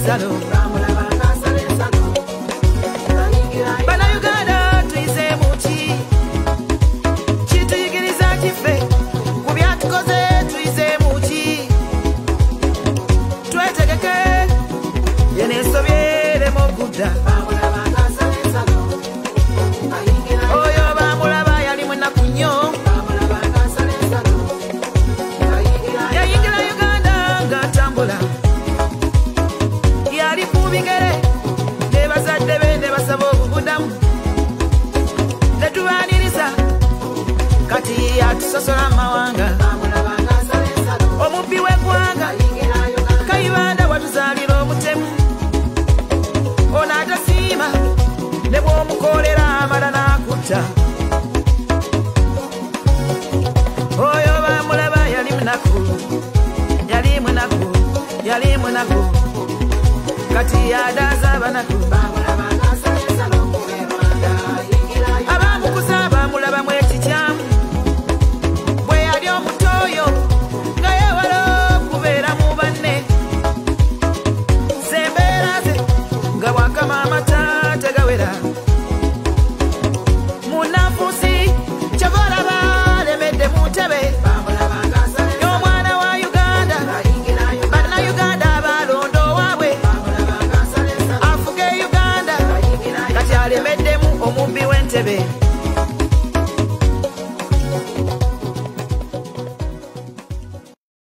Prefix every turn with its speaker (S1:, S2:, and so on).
S1: ensalo Bannayuganda tuyize muki kituyigiriza kife ku byatukoze tuyize muki twetegeke yeneesobyeremu okudda oyo bamulaba yali munaku nnyo yayingira Uganda ng'atambula yali ku bigere ne bazadde be ne basaba obubudamu ne tubaaniriza kati atusosola amawanga omubbi w'eggwanga Kayibanda watuzaalira omutemu ono atasiima ne bw'omukoolera amala n'akutta oyo bamulaba yali munaku kati yadaaza abanaku abamukuza bamulabamu ekikyamu bwe yali omutooyo nga yeewala okubeera mu banne zembeera ze nga bwakama amata tegawera munafuusi kyava olaba alemedde mu ntebe y'omwana wa Uganda bannayuganda abalondo waabwe afuge Uganda kati alemeddemu omubbi w'entebe